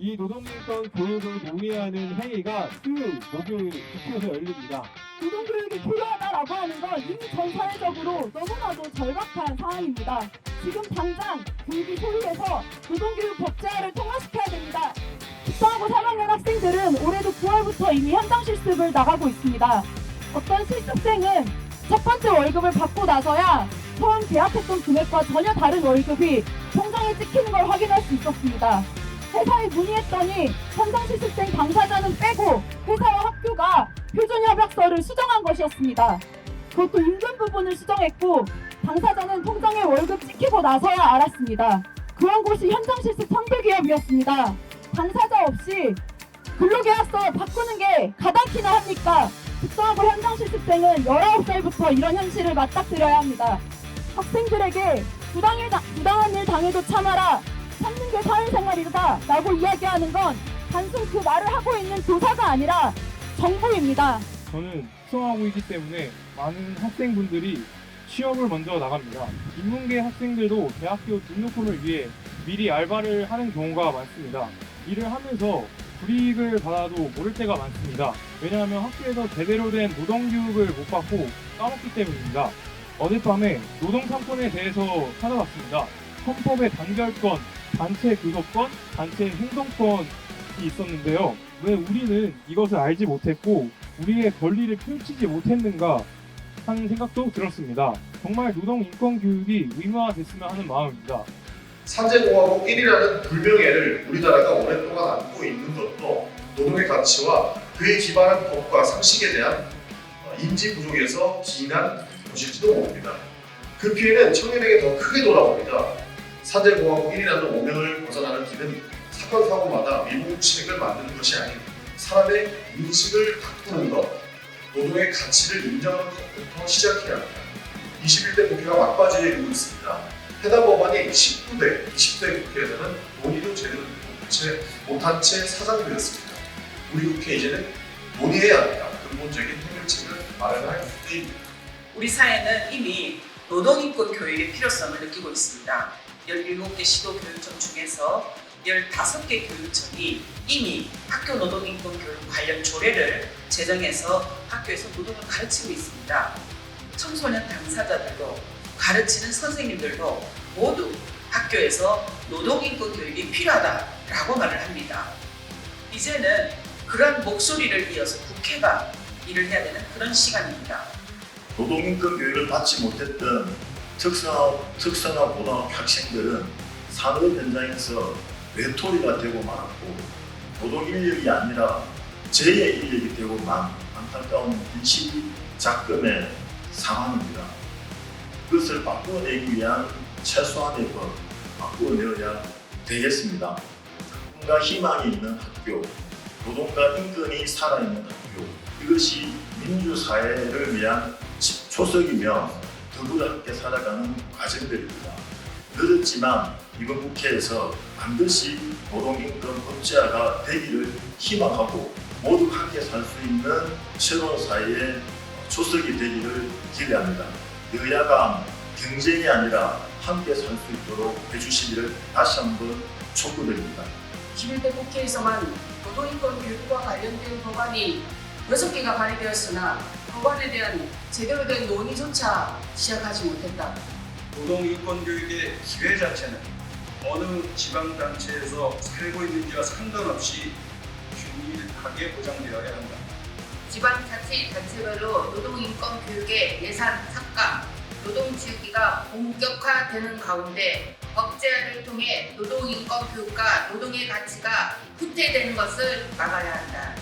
이 노동인권 교육을 논의하는 회의가 수요일, 목요일 국회에서 열립니다. 노동교육이 필요하다라고 하는 건 이미 전 사회적으로 너무나도 절박한 사안입니다. 지금 당장 교육이 소홀해서 노동교육 법제화를 통과시켜야 됩니다. 특성화고 3학년 학생들은 올해도 9월부터 이미 현장 실습을 나가고 있습니다. 어떤 실습생은 첫 번째 월급을 받고 나서야 처음 계약했던 금액과 전혀 다른 월급이 통장에 찍히는 걸 확인할 수 있었습니다. 회사에 문의했더니 현장 실습생 당사자는 빼고 회사와 학교가 표준협약서를 수정한 것이었습니다. 그것도 임금 부분을 수정했고 당사자는 통장에 월급 찍히고 나서야 알았습니다. 그런 곳이 현장 실습 선별기업이었습니다. 당사자 없이 근로계약서 바꾸는 게 가당키나 합니까? 특성화고 현장 실습생은 19살부터 이런 현실을 맞닥뜨려야 합니다. 학생들에게 부당한 일 당해도 참아라, 참는 게 사회생활이다 라고 이야기하는 건 단순 그 말을 하고 있는 교사가 아니라 정부입니다. 저는 특성화고이기 때문에 많은 학생분들이 취업을 먼저 나갑니다. 인문계 학생들도 대학교 등록금을 위해 미리 알바를 하는 경우가 많습니다. 일을 하면서 불이익을 받아도 모를 때가 많습니다. 왜냐하면 학교에서 제대로 된 노동교육을 못 받고 까먹기 때문입니다. 어젯밤에 노동삼권에 대해서 찾아봤습니다. 헌법의 단결권, 단체 교섭권, 단체 행동권이 있었는데요. 왜 우리는 이것을 알지 못했고 우리의 권리를 펼치지 못했는가 하는 생각도 들었습니다. 정말 노동인권교육이 의무화됐으면 하는 마음입니다. 산재공화국 1위라는 불명예를 우리나라가 오랫동안 안고 있는 것도 노동의 가치와 그에 기반한 법과 상식에 대한 인지 부족에서 기인한 것일지도 모릅니다. 그 피해는 청년에게 더 크게 돌아옵니다. 산재공화국 1위라는 오명을 벗어나는 길은 사건 사고마다 미봉책을 만드는 것이 아닌 사람의 인식을 바꾸는 것, 노동의 가치를 인정하는 것부터 시작해야 합니다. 21대 국회가 막바지에 이르고 있습니다. 해당 법안이 19대, 20대 국회에서는 논의도 제대로 못한 채 사장되었습니다. 우리 국회 이제는 논의해야 합니다. 근본적인 해결책을 마련할 때입니다. 우리 사회는 이미 노동인권 교육의 필요성을 느끼고 있습니다. 17개 시도교육청 중에서 15개 교육청이 이미 학교 노동인권 교육 관련 조례를 제정해서 학교에서 노동을 가르치고 있습니다. 청소년 당사자들도 가르치는 선생님들도 모두 학교에서 노동인권 교육이 필요하다라고 말을 합니다. 이제는 그런 목소리를 이어서 국회가 일을 해야 되는 그런 시간입니다. 노동인권 교육을 받지 못했던 특성화 고등학교 학생들은 산업 현장에서 외톨이가 되고 말았고 노동 인력이 아니라 재의 인력이 되고만 안타까운 일시작금의 상황입니다. 그것을 바꾸어내기 위한 최소한의 법 바꾸어내어야 되겠습니다. 꿈과 희망이 있는 학교, 노동과 인권이 살아있는 학교, 이것이 민주사회를 위한 초석이며 더불어 함께 살아가는 과정들입니다. 늦었지만 이번 국회에서 반드시 노동인권 법제화가 되기를 희망하고 모두 함께 살 수 있는 새로운 사회의 초석이 되기를 기대합니다. 여야가 경쟁이 아니라 함께 살 수 있도록 해주시기를 다시 한번 촉구드립니다. 21대 국회에서만 노동인권 교육과 관련된 법안이 6개가 발의되었으나 법안에 대한 제대로 된 논의조차 시작하지 못했다. 노동인권교육의 기회 자체는 어느 지방단체에서 살고 있는지와 상관없이 균일하게 보장되어야 한다. 지방자치단체별로 노동인권 교육의 예산 삭감, 노동지우기가 본격화되는 가운데 법제화를 통해 노동인권 교육과 노동의 가치가 후퇴되는 것을 막아야 한다.